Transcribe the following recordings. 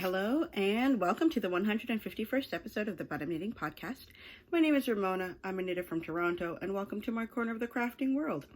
Hello and welcome to the 151st episode of the But I'm Knitting podcast. My name is Ramona. I'm a knitter from Toronto and welcome to my corner of the crafting world.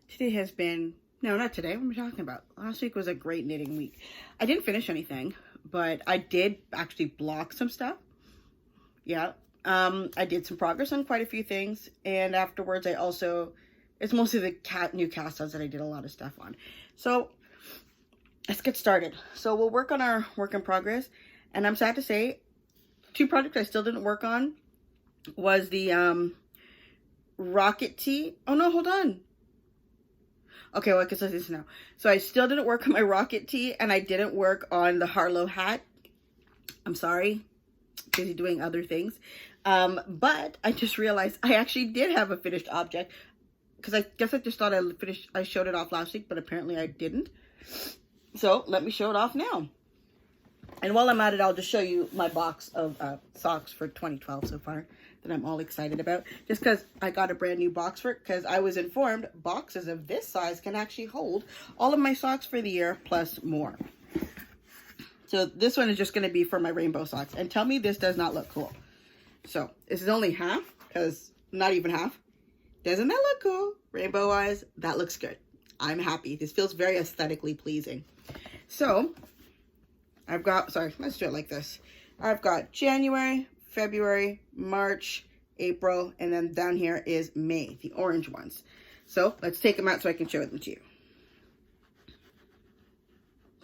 Today has been, no, not today, what am I talking about? Last week was a great knitting week. I didn't finish anything, but I did actually block some stuff. Yeah, I did some progress on quite a few things, and afterwards it's mostly the new cast ons that I did a lot of stuff on. So let's get started. So we'll work on our work in progress. And I'm sad to say, two projects I still didn't work on was the rocket tee. Oh no, hold on. Okay, well I guess I this now. So I still didn't work on my rocket tee and I didn't work on the Harlow hat. I'm sorry, busy doing other things. But I just realized I actually did have a finished object because I guess I just thought I showed it off last week, but apparently I didn't. So let me show it off now. And while I'm at it, I'll just show you my box of socks for 2012 so far that I'm all excited about. Just because I got a brand new box for it, because I was informed boxes of this size can actually hold all of my socks for the year plus more. So this one is just going to be for my rainbow socks. And tell me this does not look cool. So this is only half, because not even half. Doesn't that look cool? Rainbow wise, that looks good. I'm happy. This feels very aesthetically pleasing. So I've got, let's do it like this. I've got January, February, March, April, and then down here is May, the orange ones. So let's take them out so I can show them to you.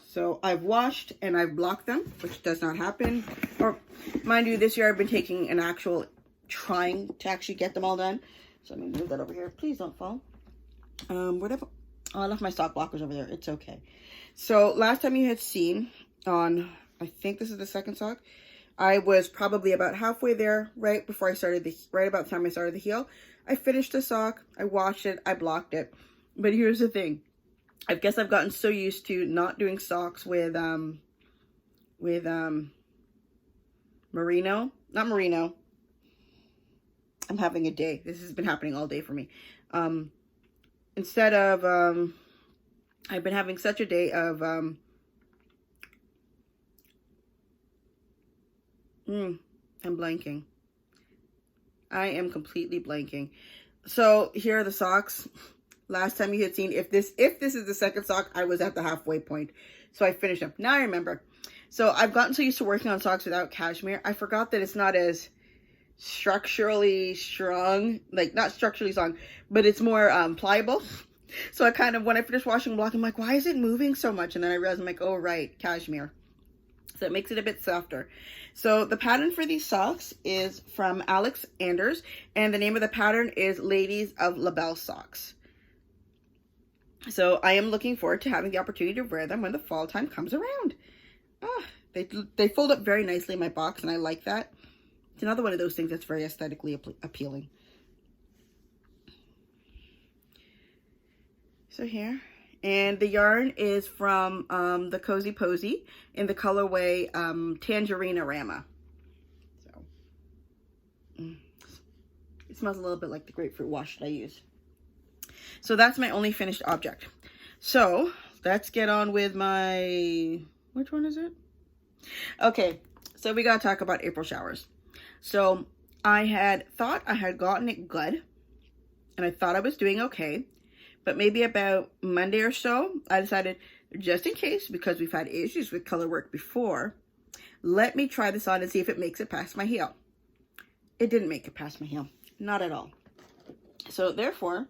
So I've washed and I've blocked them, which does not happen. Or mind you, this year I've been taking an actual trying to actually get them all done. So let me move that over here. Please don't fall. Whatever. Oh, I left my sock blockers over there. It's okay. So last time you had seen on, I think this is the second sock, I was probably about halfway there right about the time I started the heel. I finished the sock. I washed it. I blocked it. But here's the thing. I guess I've gotten so used to not doing socks with merino. Not merino. I'm having a day. This has been happening all day for me. Instead of, I've been having such a day of, I'm blanking. I am completely blanking. So here are the socks. Last time you had seen, if this is the second sock, I was at the halfway point. So I finished them. Now I remember. So I've gotten so used to working on socks without cashmere. I forgot that it's not as structurally strong, like not structurally strong, but it's more pliable. So I kind of, when I finished washing and blocking, I'm like, why is it moving so much? And then I realized, I'm like, oh right, cashmere. So it makes it a bit softer. So the pattern for these socks is from Alex Anders, and the name of the pattern is Ladies of Labelle Socks. So I am looking forward to having the opportunity to wear them when the fall time comes around. They fold up very nicely in my box, and I like that. It's another one of those things that's very aesthetically appealing. So here, and the yarn is from the Cozy Posy in the colorway Tangerine-Rama. So it smells a little bit like the grapefruit wash that I used. So that's my only finished object. So let's get on with my, which one is it? Okay, so we gotta talk about April showers. So I had thought I had gotten it good, and I thought I was doing okay, but maybe about Monday or so, I decided, just in case, because we've had issues with color work before, let me try this on and see if it makes it past my heel. It didn't make it past my heel, not at all. So therefore,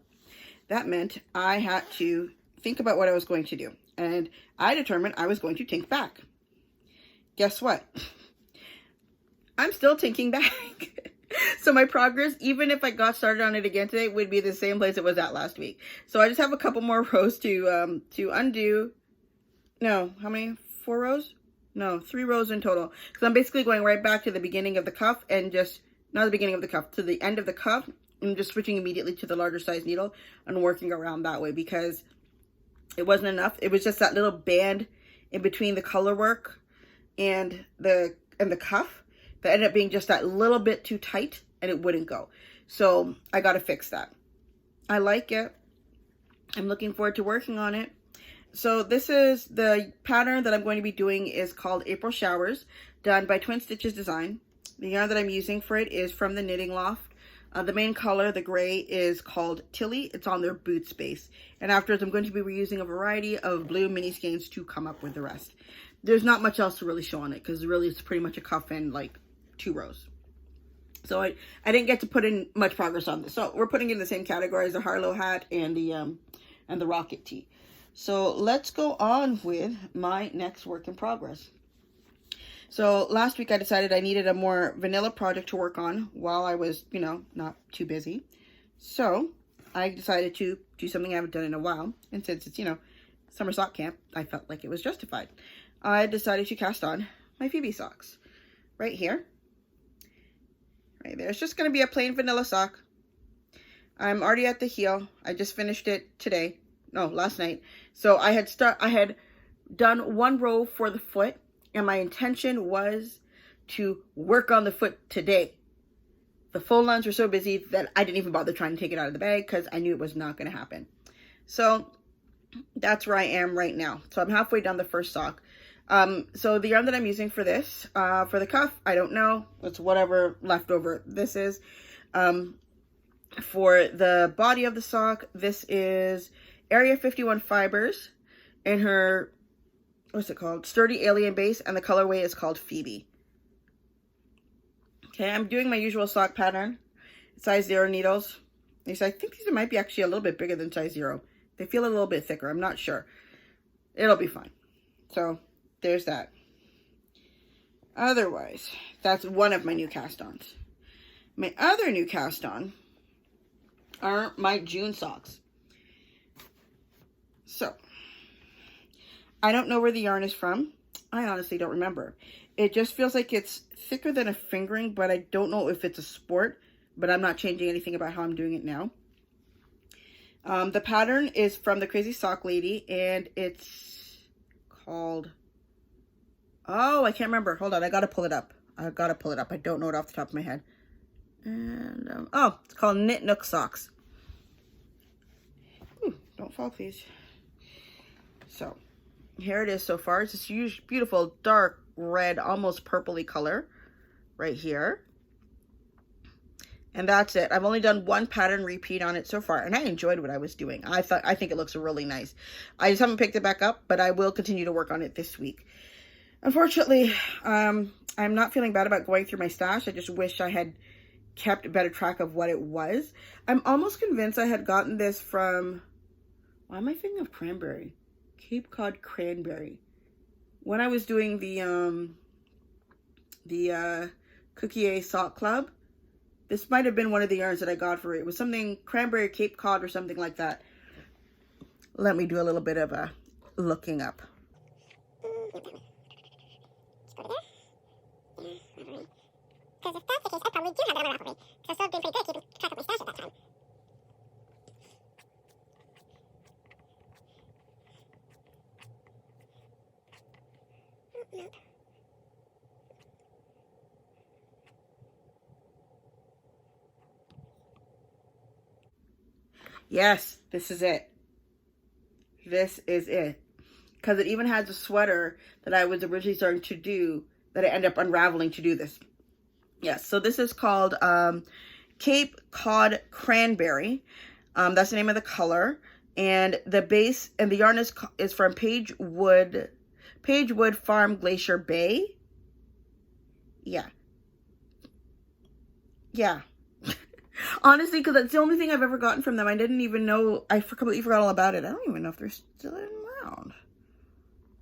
that meant I had to think about what I was going to do, and I determined I was going to tink back. Guess what? I'm still tinking back. So my progress, even if I got started on it again today, would be the same place it was at last week. So I just have a couple more rows to undo. No, how many? 4 rows? No, 3 rows in total. Because I'm basically going right back to the beginning of the cuff and just, not the beginning of the cuff, to the end of the cuff. I'm just switching immediately to the larger size needle and working around that way because it wasn't enough. It was just that little band in between the color work and the cuff that ended up being just that little bit too tight and it wouldn't go. So I got to fix that. I like it. I'm looking forward to working on it. So this is the pattern that I'm going to be doing is called April Showers, done by Twin Stitches Design. The yarn that I'm using for it is from the Knitting Loft. The main color, the gray, is called Tilly. It's on their Boots base. And afterwards, I'm going to be reusing a variety of blue mini skeins to come up with the rest. There's not much else to really show on it because really it's pretty much a cuff and like 2 rows. So I didn't get to put in much progress on this. So we're putting in the same category as the Harlow hat and the Rocket tee. So let's go on with my next work in progress. So last week I decided I needed a more vanilla project to work on while I was, you know, not too busy. So I decided to do something I haven't done in a while. And since it's, you know, summer sock camp, I felt like it was justified. I decided to cast on my Phoebe socks right here. Right there. It's just going to be a plain vanilla sock. I'm already at the heel. I just finished it today. No, last night. So I had done 1 row for the foot. And my intention was to work on the foot today. The phone lines were so busy that I didn't even bother trying to take it out of the bag because I knew it was not going to happen. So that's where I am right now. So I'm halfway down the first sock. So the yarn that I'm using for this, for the cuff, I don't know. It's whatever leftover this is. For the body of the sock, this is Area 51 Fibers in her... what's it called? Sturdy Alien Base, and the colorway is called Phoebe. Okay, I'm doing my usual sock pattern. Size 0 needles. I think these might be actually a little bit bigger than size 0. They feel a little bit thicker. I'm not sure. It'll be fine. So, there's that. Otherwise, that's one of my new cast-ons. My other new cast-on are my June socks. So, I don't know where the yarn is from. I honestly don't remember. It just feels like it's thicker than a fingering, but I don't know if it's a sport, but I'm not changing anything about how I'm doing it now. The pattern is from the Crazy Sock Lady, and it's called... oh, I can't remember. Hold on, I gotta pull it up. I don't know it off the top of my head. And, oh, it's called Knit Nook Socks. Ooh, don't fall, please. So... here it is so far. It's this huge, beautiful, dark red, almost purpley color right here. And that's it. I've only done 1 pattern repeat on it so far, and I enjoyed what I was doing. I think it looks really nice. I just haven't picked it back up, but I will continue to work on it this week. Unfortunately, I'm not feeling bad about going through my stash. I just wish I had kept a better track of what it was. I'm almost convinced I had gotten this from... why am I thinking of cranberry? Cape Cod Cranberry. When I was doing the Cookie Sock Club, this might have been one of the yarns that I got for it. It was something cranberry Cape Cod or something like that. Let me do a little bit of a looking up. Because if that's the case, I probably do have that on Ravelry. Because I've still been pretty good keeping track of my stash at that time. Nope. Yes, this is it. This is it. Because it even has a sweater that I was originally starting to do that I ended up unraveling to do this. Yes, so this is called Cape Cod Cranberry. That's the name of the color. And the base and the yarn is from Pagewood Farm Glacier Bay. Yeah. Honestly, because that's the only thing I've ever gotten from them. I didn't even know. I completely forgot all about it. I don't even know if they're still around.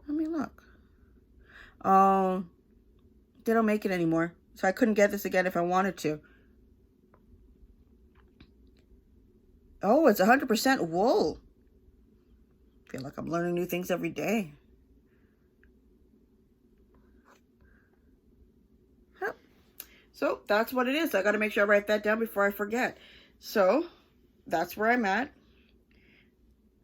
Let me look. Oh, they don't make it anymore. So I couldn't get this again if I wanted to. Oh, it's 100% wool. I feel like I'm learning new things every day. Yep. So that's what it is. I got to make sure I write that down before I forget. So that's where I'm at.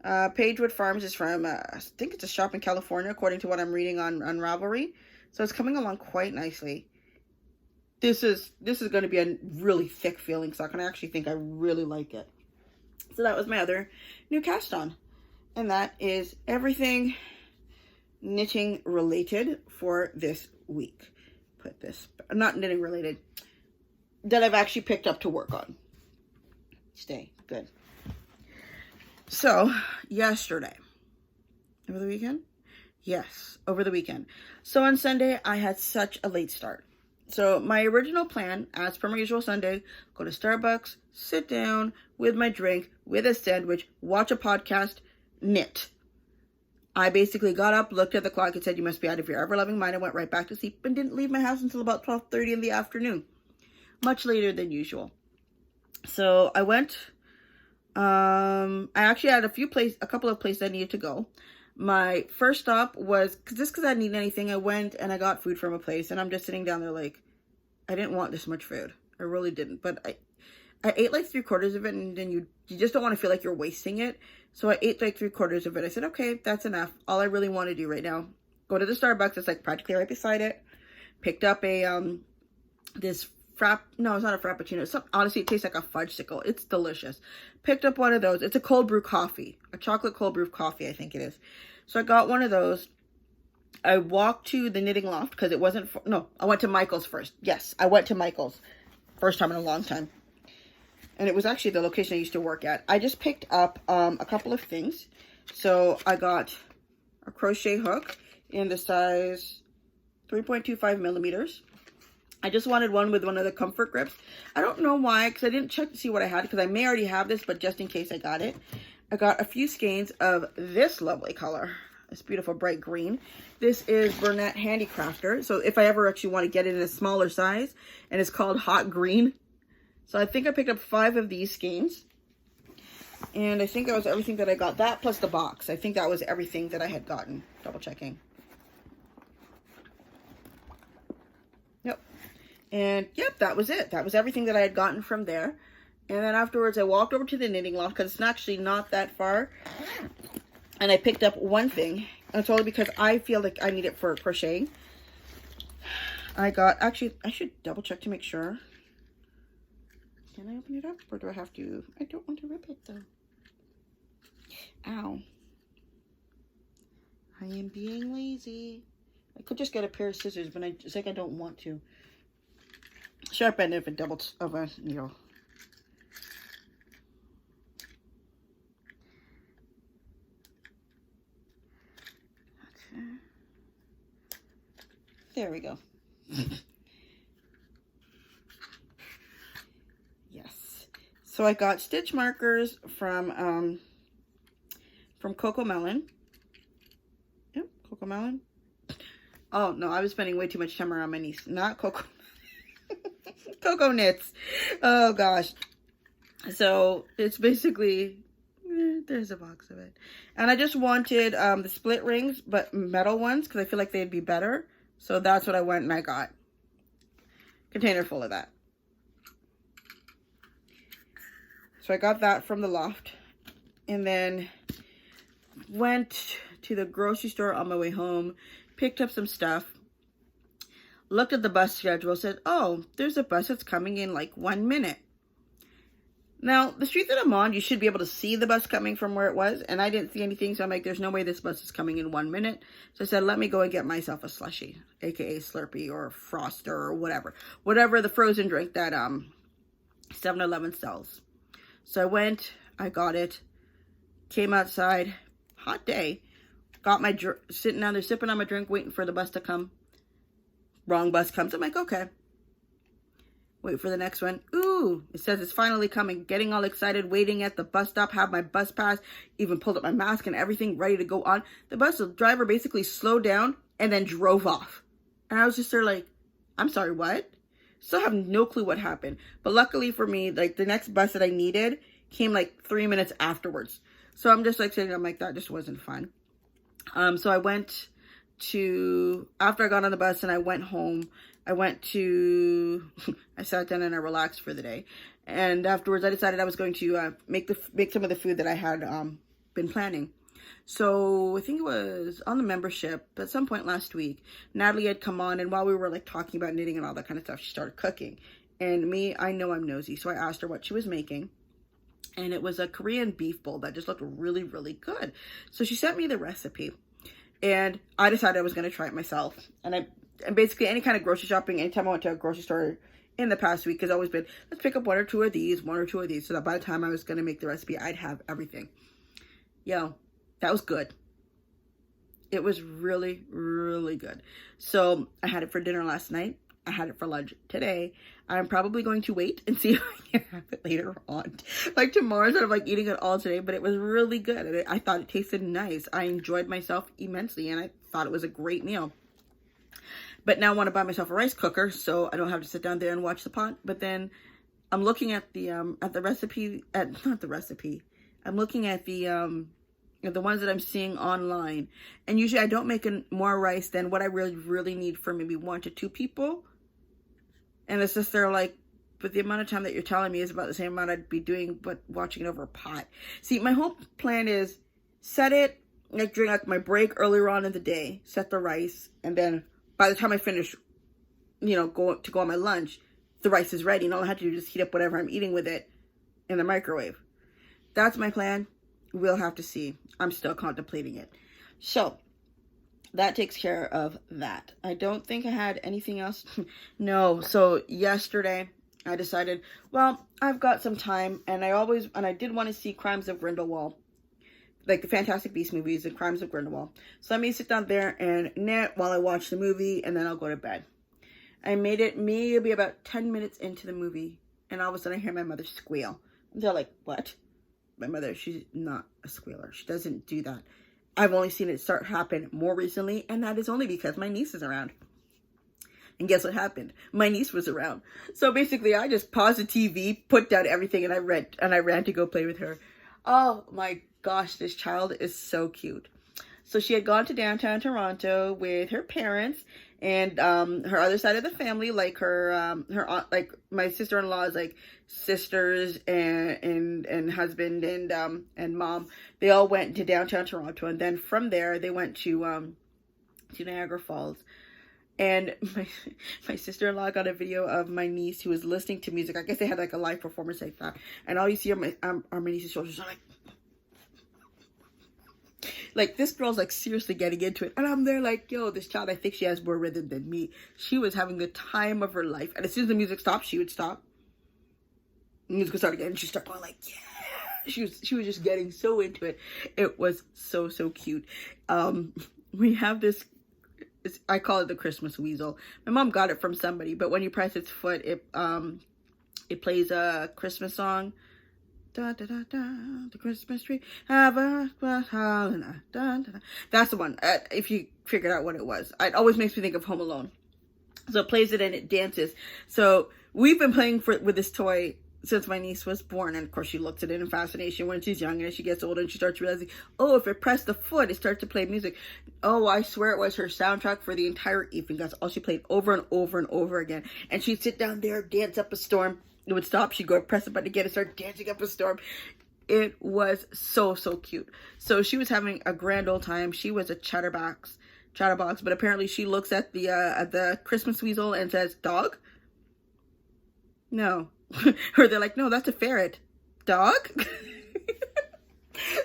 Pagewood Farms is from, I think it's a shop in California, according to what I'm reading on Ravelry. So it's coming along quite nicely. This is going to be a really thick feeling sock, and I actually think I really like it. So that was my other new cast on. And that is everything knitting related for this week. Put this, not knitting related, that I've actually picked up to work on. Stay good. So yesterday, over the weekend? Yes, over the weekend. So on Sunday, I had such a late start. So my original plan, as per my usual Sunday, go to Starbucks, sit down with my drink, with a sandwich, watch a podcast, knit. I basically got up, looked at the clock, and said, you must be out of your ever-loving mind. I went right back to sleep and didn't leave my house until about 12:30 in the afternoon. Much later than usual. So I went, I actually had a couple of places I needed to go. My first stop was, because I didn't need anything, I went and I got food from a place, and I'm just sitting down there like, I didn't want this much food. I really didn't. But I ate like 3/4 of it, and then you just don't want to feel like you're wasting it. So I ate like 3/4 of it. I said, okay, that's enough. All I really want to do right now, go to the Starbucks. It's like practically right beside it. Picked up a, no, it's not a Frappuccino. Honestly, it tastes like a fudgesicle. It's delicious. Picked up one of those. It's a cold brew coffee. A chocolate cold brew coffee, I think it is. So I got one of those. I walked to the knitting loft because it wasn't, I went to Michael's first. Yes, I went to Michael's. First time in a long time. And it was actually the location I used to work at. I just picked up a couple of things. So I got a crochet hook in the size 3.25 millimeters. I just wanted one with one of the comfort grips. I don't know why, because I didn't check to see what I had, because I may already have this, but just in case I got it. I got a few skeins of this lovely color. This beautiful bright green. This is Bernat Handicrafter. So if I ever actually want to get it in a smaller size, and it's called Hot Green. So I think I picked up 5 of these skeins. And I think that was everything that I got. That plus the box. I think that was everything that I had gotten. Double checking. Yep. And yep, that was it. That was everything that I had gotten from there. And then afterwards I walked over to the knitting loft because it's actually not that far. And I picked up one thing. And it's only because I feel like I need it for crocheting. I got, actually, I should double check to make sure. Can I open it up or do I have to? I don't want to rip it though. Ow. I am being lazy. I could just get a pair of scissors, but it's like I don't want to. Sharp end of a needle. Okay. There we go. Yes. So I got stitch markers from Coco Melon. Yep, Coco Melon. Oh no, I was spending way too much time around my niece. Not Coco. Coco Knits. Oh gosh. So it's basically, there's a box of it. And I just wanted the split rings, but metal ones, because I feel like they'd be better. So that's what I went and I got. Container full of that. So I got that from the loft. And then went to the grocery store on my way home. Picked up some stuff. Looked at the bus schedule. Said, oh, there's a bus that's coming in like 1 minute. Now, the street that I'm on, you should be able to see the bus coming from where it was. And I didn't see anything. So I'm like, there's no way this bus is coming in 1 minute. So I said, let me go and get myself a slushie. AKA Slurpee or Froster or whatever. Whatever the frozen drink that 7-Eleven sells. So I went. I got it. Came outside. Hot day. Got my sitting down there sipping on my drink, waiting for the bus to come. Wrong bus comes. I'm like, okay. Wait for the next one. Ooh, it says it's finally coming. Getting all excited, waiting at the bus stop, have my bus pass, even pulled up my mask and everything, ready to go on. The driver basically slowed down and then drove off. And I was just there like, I'm sorry, what? Still have no clue what happened. But luckily for me, like the next bus that I needed came like 3 minutes afterwards. So I'm just like sitting there, I'm like, that just wasn't fun. So I went to, after I got on the bus and I went home, I sat down and I relaxed for the day. And afterwards I decided I was going to make some of the food that I had been planning. So I think it was on the membership at some point last week, Natalie had come on, and while we were like talking about knitting and all that kind of stuff, she started cooking. And me, I know I'm nosy, so I asked her what she was making. and it was a Korean beef bowl that just looked really, really good. So she sent me the recipe, and I decided I was going to try it myself. And basically any kind of grocery shopping, anytime I went to a grocery store in the past week, has always been, let's pick up one or two of these, so that by the time I was going to make the recipe, I'd have everything. Yo, that was good. It was really, really good. So I had it for dinner last night. I had it for lunch today. I'm probably going to wait and see if I can have it later on, like tomorrow, instead of like eating it all today. But it was really good, and I thought it tasted nice. I enjoyed myself immensely, and I thought it was a great meal. But now I want to buy myself a rice cooker, so I don't have to sit down there and watch the pot. But then I'm looking at the recipe, not the recipe. I'm looking at the ones that I'm seeing online, and usually I don't make more rice than what I really need for maybe 1 to 2 people. And it's just, they're like, but the amount of time that you're telling me is about the same amount I'd be doing, but watching it over a pot. See, my whole plan is set it, like during like my break earlier on in the day, set the rice, and then by the time I finish, go on my lunch, the rice is ready, and all I have to do is just heat up whatever I'm eating with it in the microwave. That's my plan. We'll have to see. I'm still contemplating it. So that takes care of that. I don't think I had anything else. No. So yesterday I decided, well, I've got some time, and I did want to see Crimes of Grindelwald, like the Fantastic Beasts movies and Crimes of Grindelwald. So let me sit down there and knit while I watch the movie, and then I'll go to bed. I made it maybe about 10 minutes into the movie, and all of a sudden I hear my mother squeal. They're like, what? My mother, she's not a squealer. She doesn't do that. I've only seen it start happen more recently, and that is only because my niece is around. And guess what happened? My niece was around. So basically, I just paused the TV, put down everything, and I ran to go play with her. Oh my gosh, this child is so cute. So she had gone to downtown Toronto with her parents and her other side of the family, like her aunt, like my sister-in-law's like sisters and husband and mom. They all went to downtown Toronto, and then from there they went to Niagara Falls. And my sister-in-law got a video of my niece who was listening to music. I guess they had like a live performance like that. And all you see are my niece's shoulders are like this girl's like seriously getting into it. And I'm there like, yo, this child, I think she has more rhythm than me. She was having the time of her life. And as soon as the music stopped, she would stop. The music would start again, and she'd start going like, yeah. She was just getting so into it. It was so cute. We have this, I call it the Christmas weasel. My mom got it from somebody, but when you press its foot, it plays a Christmas song. Da, da, da, da, the Christmas tree. Have a da, da, da. That's the one. If you figured out what it was, it always makes me think of Home Alone. So it plays it and it dances. So we've been playing with this toy since my niece was born, and of course she looks at it in fascination when she's young, and as she gets older and she starts realizing, oh, if it pressed the foot, it starts to play music. Oh, I swear it was her soundtrack for the entire evening. That's all she played over and over and over again. And she'd sit down there, dance up a storm. It would stop. She'd go press the button again and start dancing up a storm. It was so cute. So she was having a grand old time. She was a chatterbox, but apparently she looks at the Christmas weasel and says, dog? No. Or they're like, no, that's a ferret. Dog? So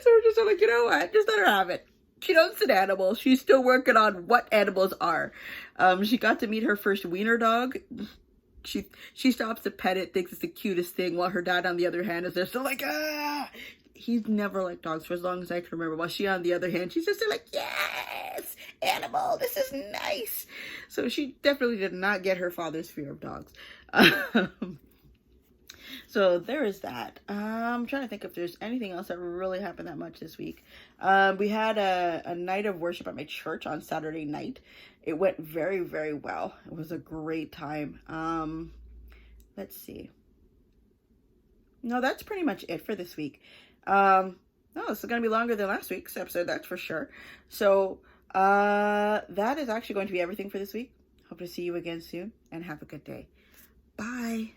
we're just like, you know what? Just let her have it. She knows it's an animal. She's still working on what animals are. She got to meet her first wiener dog. She stops to pet it, thinks it's the cutest thing, while her dad, on the other hand, is there still like, ah! He's never liked dogs for as long as I can remember. While she, on the other hand, she's just like, yes, animal, this is nice. So she definitely did not get her father's fear of dogs. So there is that. I'm trying to think if there's anything else that really happened that much this week. We had a night of worship at my church on Saturday night. It went very well. It was a great time. Let's see. No, that's pretty much it for this week. No, this is going to be longer than last week's episode, that's for sure. So that is actually going to be everything for this week. Hope to see you again soon, and have a good day. Bye.